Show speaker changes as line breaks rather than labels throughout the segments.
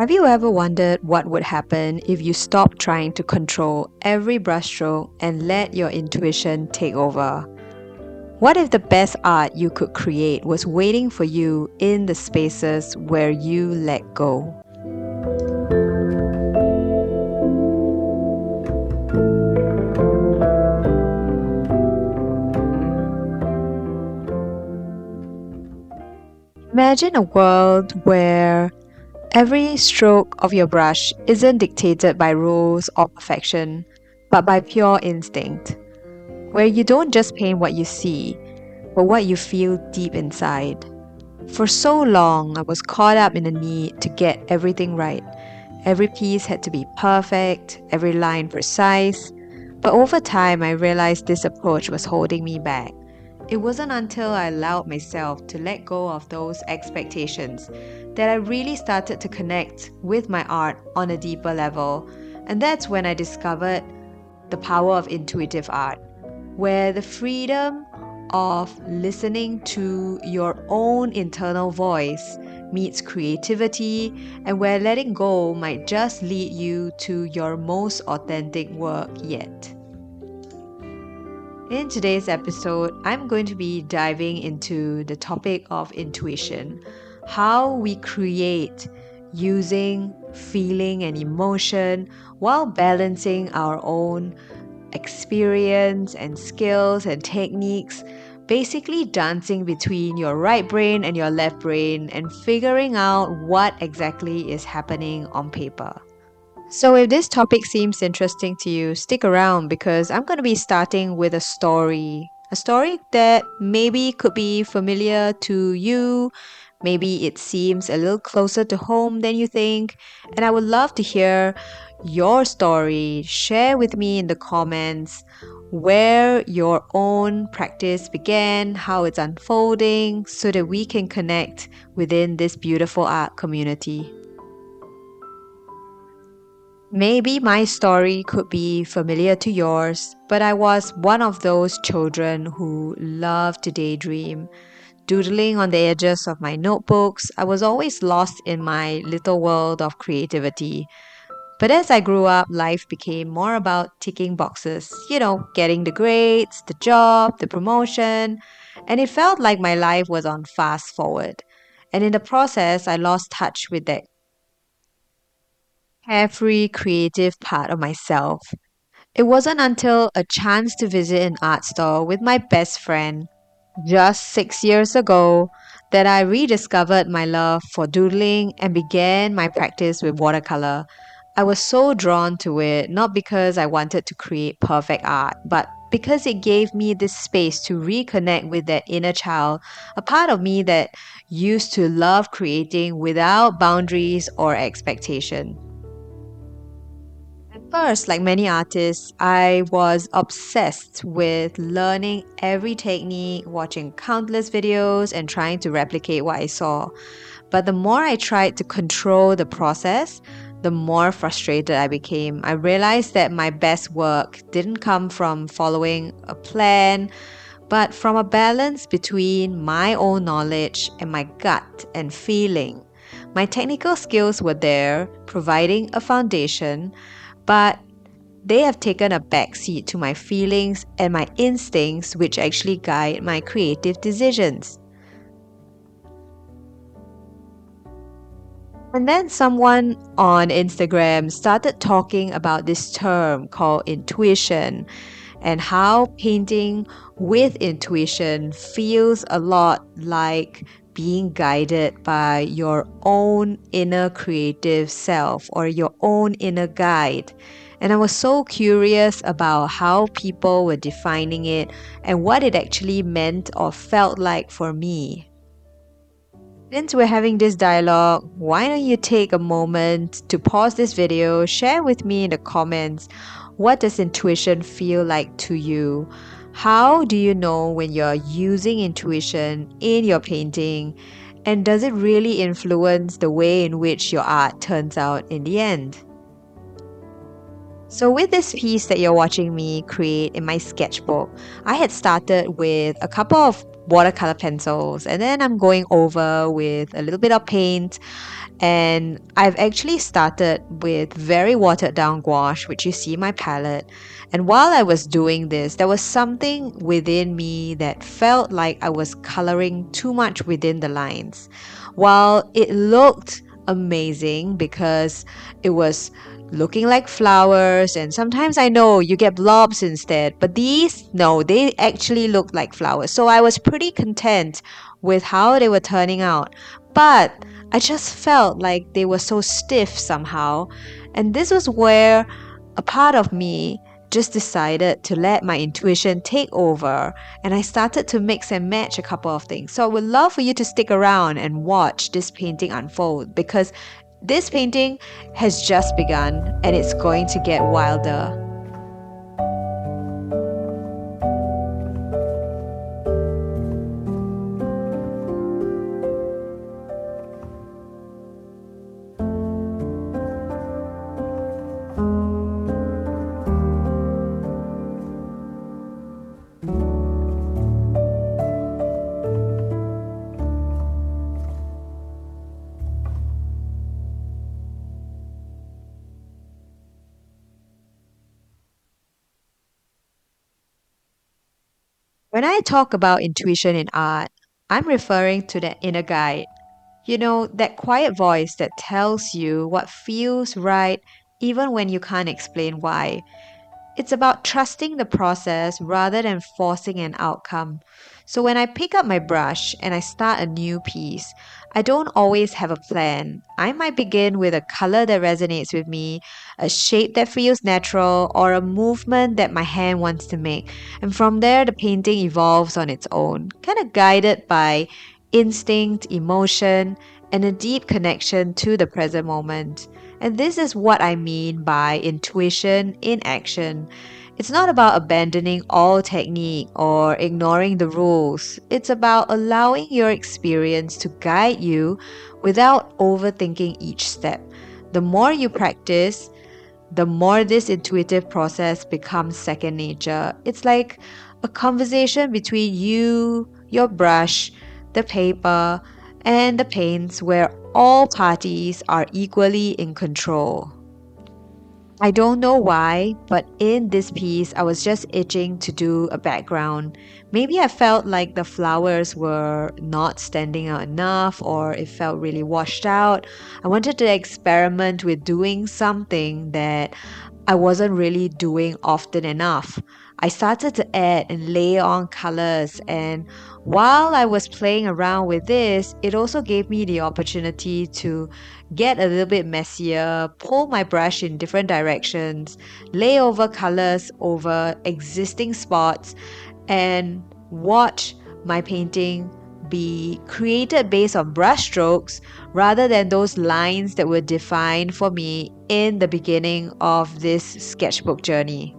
Have you ever wondered what would happen if you stopped trying to control every brushstroke and let your intuition take over? What if the best art you could create was waiting for you in the spaces where you let go? Imagine a world where every stroke of your brush isn't dictated by rules or perfection, but by pure instinct, where you don't just paint what you see, but what you feel deep inside. For so long, I was caught up in the need to get everything right. Every piece had to be perfect, every line precise. But over time, I realized this approach was holding me back. It wasn't until I allowed myself to let go of those expectations that I really started to connect with my art on a deeper level. And that's when I discovered the power of intuitive art, where the freedom of listening to your own internal voice meets creativity, and where letting go might just lead you to your most authentic work yet. In today's episode, I'm going to be diving into the topic of intuition, how we create using feeling and emotion while balancing our own experience and skills and techniques, basically dancing between your right brain and your left brain and figuring out what exactly is happening on paper. So, if this topic seems interesting to you, stick around because I'm going to be starting with a story. A story that maybe could be familiar to you, maybe it seems a little closer to home than you think, and I would love to hear your story. Share with me in the comments where your own practice began, how it's unfolding, so that we can connect within this beautiful art community. Maybe my story could be familiar to yours, but I was one of those children who loved to daydream. Doodling on the edges of my notebooks, I was always lost in my little world of creativity. But as I grew up, life became more about ticking boxes, getting the grades, the job, the promotion, and it felt like my life was on fast forward. And in the process, I lost touch with that carefree, creative part of myself. It wasn't until a chance to visit an art store with my best friend just 6 years ago that I rediscovered my love for doodling and began my practice with watercolor. I was so drawn to it, not because I wanted to create perfect art, but because it gave me this space to reconnect with that inner child, a part of me that used to love creating without boundaries or expectation. At first, like many artists, I was obsessed with learning every technique, watching countless videos, and trying to replicate what I saw. But the more I tried to control the process, the more frustrated I became. I realized that my best work didn't come from following a plan, but from a balance between my own knowledge and my gut and feeling. My technical skills were there, providing a foundation, but they have taken a backseat to my feelings and my instincts, which actually guide my creative decisions. And then someone on Instagram started talking about this term called intuition and how painting with intuition feels a lot like being guided by your own inner creative self or your own inner guide. And I was so curious about how people were defining it and what it actually meant or felt like for me. Since we're having this dialogue, why don't you take a moment to pause this video, share with me in the comments what does intuition feel like to you? How do you know when you're using intuition in your painting? And does it really influence the way in which your art turns out in the end? So, with this piece that you're watching me create in my sketchbook, I had started with a couple of watercolor pencils, and then I'm going over with a little bit of paint, and I've actually started with very watered down gouache, which you see in my palette. And while I was doing this, there was something within me that felt like I was coloring too much within the lines. While it looked amazing because it was looking like flowers, and sometimes I know you get blobs instead, but these, no, they actually looked like flowers. So I was pretty content with how they were turning out. But I just felt like they were so stiff somehow. And this was where a part of me just decided to let my intuition take over, and I started to mix and match a couple of things. So I would love for you to stick around and watch this painting unfold, because this painting has just begun and it's going to get wilder. When I talk about intuition in art, I'm referring to the inner guide. You know, that quiet voice that tells you what feels right even when you can't explain why. It's about trusting the process rather than forcing an outcome. So when I pick up my brush and I start a new piece, I don't always have a plan. I might begin with a color that resonates with me, a shape that feels natural, or a movement that my hand wants to make. And from there, the painting evolves on its own, kind of guided by instinct, emotion, and a deep connection to the present moment. And this is what I mean by intuition in action. It's not about abandoning all technique or ignoring the rules. It's about allowing your experience to guide you without overthinking each step. The more you practice, the more this intuitive process becomes second nature. It's like a conversation between you, your brush, the paper, and the paints where all parties are equally in control. I don't know why, but in this piece, I was just itching to do a background. Maybe I felt like the flowers were not standing out enough, or it felt really washed out. I wanted to experiment with doing something that I wasn't really doing often enough. I started to add and lay on colors, and while I was playing around with this, it also gave me the opportunity to get a little bit messier, pull my brush in different directions, lay over colors over existing spots, and watch my painting be created based on brush strokes rather than those lines that were defined for me in the beginning of this sketchbook journey.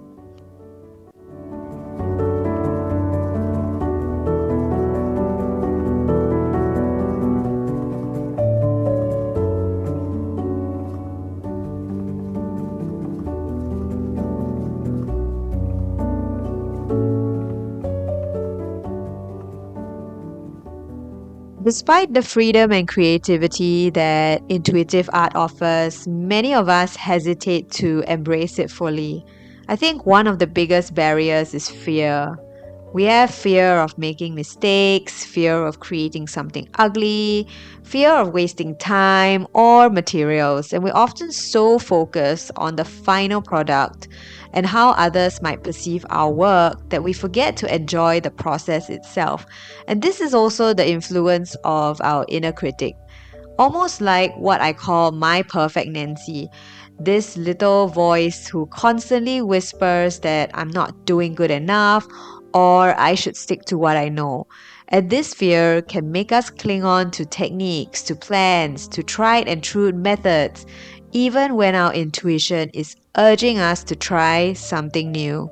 Despite the freedom and creativity that intuitive art offers, many of us hesitate to embrace it fully. I think one of the biggest barriers is fear. We have fear of making mistakes, fear of creating something ugly, fear of wasting time or materials, and we're often so focused on the final product and how others might perceive our work that we forget to enjoy the process itself. And this is also the influence of our inner critic, almost like what I call my perfect Nancy. This little voice who constantly whispers that I'm not doing good enough or I should stick to what I know. And this fear can make us cling on to techniques, to plans, to tried and true methods, even when our intuition is urging us to try something new.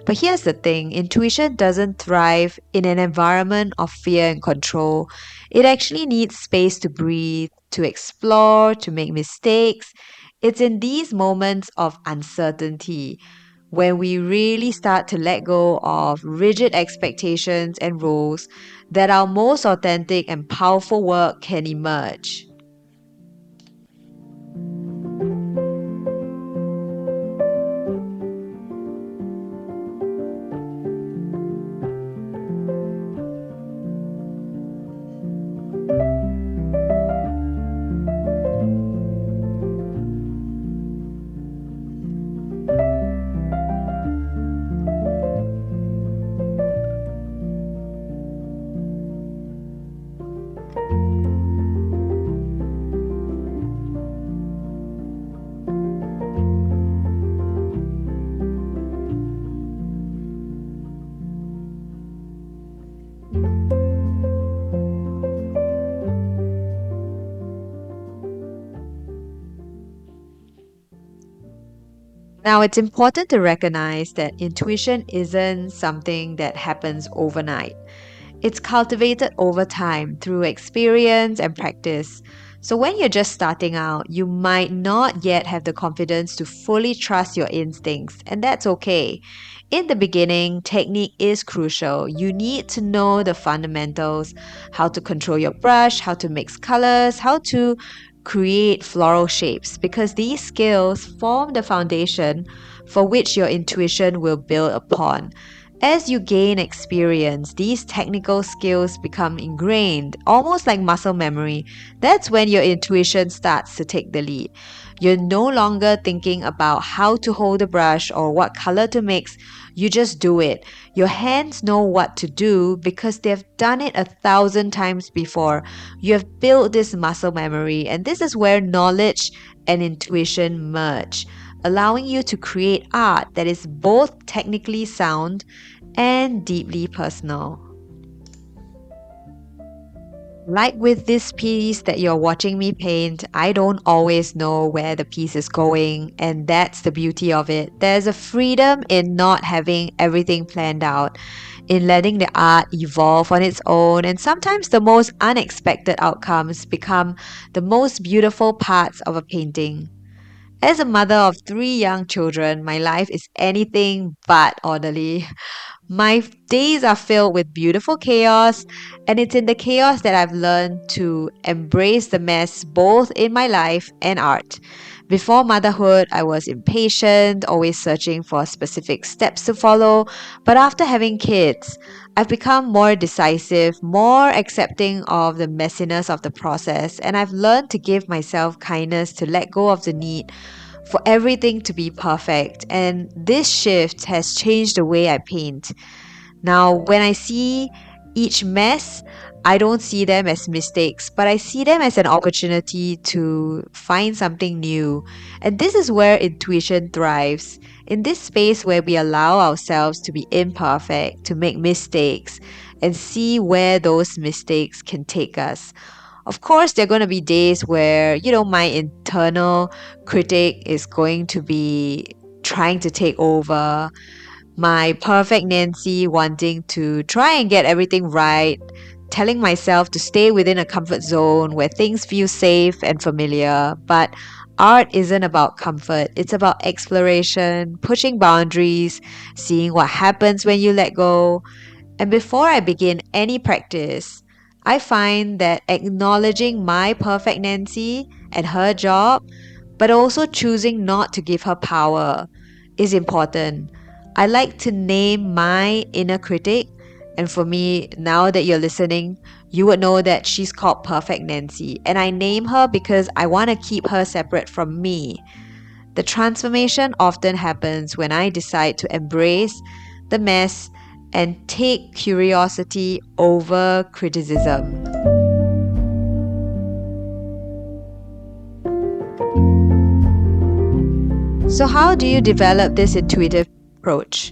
But here's the thing, intuition doesn't thrive in an environment of fear and control. It actually needs space to breathe, to explore, to make mistakes. It's in these moments of uncertainty when we really start to let go of rigid expectations and rules that our most authentic and powerful work can emerge. Now, it's important to recognize that intuition isn't something that happens overnight. It's cultivated over time through experience and practice. So, when you're just starting out, you might not yet have the confidence to fully trust your instincts, and that's okay. In the beginning, technique is crucial. You need to know the fundamentals, how to control your brush, how to mix colors, how to create floral shapes, because these skills form the foundation for which your intuition will build upon. As you gain experience, these technical skills become ingrained, almost like muscle memory. That's when your intuition starts to take the lead. You're no longer thinking about how to hold a brush or what color to mix. You just do it. Your hands know what to do because they've done it 1,000 times before. You have built this muscle memory, and this is where knowledge and intuition merge, allowing you to create art that is both technically sound and deeply personal. Like with this piece that you're watching me paint, I don't always know where the piece is going, and that's the beauty of it. There's a freedom in not having everything planned out, in letting the art evolve on its own, and sometimes the most unexpected outcomes become the most beautiful parts of a painting. As a mother of three young children, my life is anything but orderly. My days are filled with beautiful chaos, and it's in the chaos that I've learned to embrace the mess both in my life and art. Before motherhood, I was impatient, always searching for specific steps to follow. But after having kids, I've become more decisive, more accepting of the messiness of the process, and I've learned to give myself kindness to let go of the need for everything to be perfect. And this shift has changed the way I paint. Now, when I see each mess, I don't see them as mistakes, but I see them as an opportunity to find something new. And this is where intuition thrives. In this space where we allow ourselves to be imperfect, to make mistakes, and see where those mistakes can take us. Of course, there are going to be days where, my internal critic is going to be trying to take over, my perfect Nancy wanting to try and get everything right, telling myself to stay within a comfort zone where things feel safe and familiar. But art isn't about comfort, it's about exploration, pushing boundaries, seeing what happens when you let go. And before I begin any practice, I find that acknowledging my perfect Nancy and her job, but also choosing not to give her power, is important. I like to name my inner critic, and for me, now that you're listening, you would know that she's called Perfect Nancy, and I name her because I want to keep her separate from me. The transformation often happens when I decide to embrace the mess and take curiosity over criticism. So, how do you develop this intuitive approach?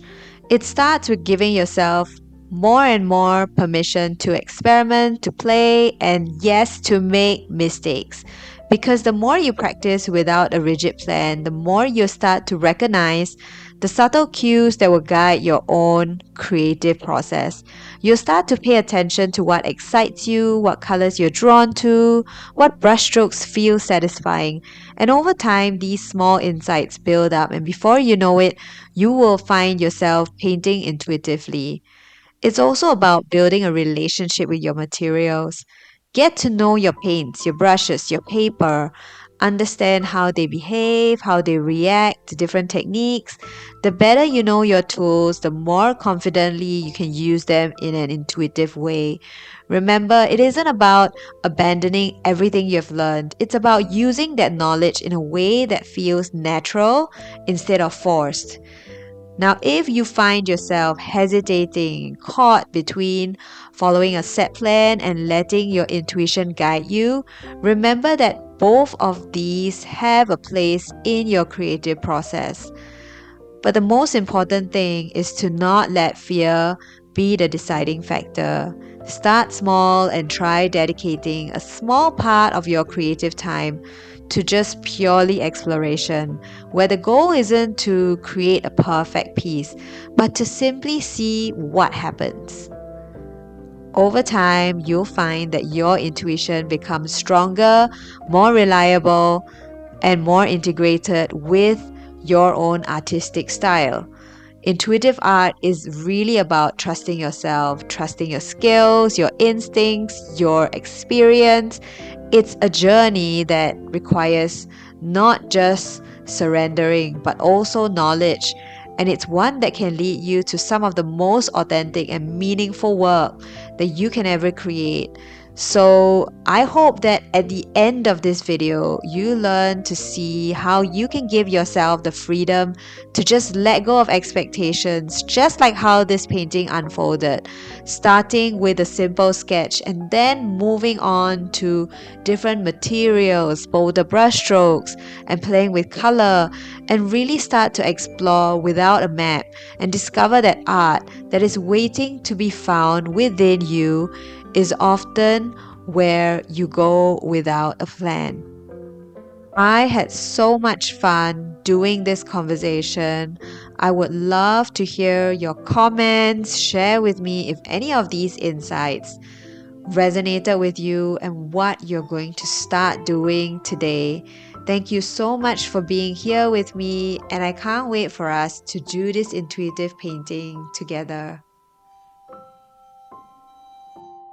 It starts with giving yourself more and more permission to experiment, to play, and yes, to make mistakes. Because the more you practice without a rigid plan, the more you start to recognize the subtle cues that will guide your own creative process. You'll start to pay attention to what excites you, what colors you're drawn to, what brushstrokes feel satisfying. And over time, these small insights build up, and before you know it, you will find yourself painting intuitively. It's also about building a relationship with your materials. Get to know your paints, your brushes, your paper. Understand how they behave, how they react to different techniques. The better you know your tools, the more confidently you can use them in an intuitive way. Remember, it isn't about abandoning everything you've learned. It's about using that knowledge in a way that feels natural instead of forced. Now, if you find yourself hesitating, caught between following a set plan and letting your intuition guide you, remember that both of these have a place in your creative process. But the most important thing is to not let fear be the deciding factor. Start small and try dedicating a small part of your creative time to just purely exploration, where the goal isn't to create a perfect piece, but to simply see what happens. Over time, you'll find that your intuition becomes stronger, more reliable, and more integrated with your own artistic style. Intuitive art is really about trusting yourself, trusting your skills, your instincts, your experience. It's a journey that requires not just surrendering, but also knowledge. And it's one that can lead you to some of the most authentic and meaningful work that you can ever create. So I hope that at the end of this video, you learn to see how you can give yourself the freedom to just let go of expectations, just like how this painting unfolded, starting with a simple sketch and then moving on to different materials, bolder brushstrokes, and playing with color, and really start to explore without a map and discover that art that is waiting to be found within you is often where you go without a plan. I had so much fun doing this conversation. I would love to hear your comments. Share with me if any of these insights resonated with you and what you're going to start doing today. Thank you so much for being here with me, and I can't wait for us to do this intuitive painting together.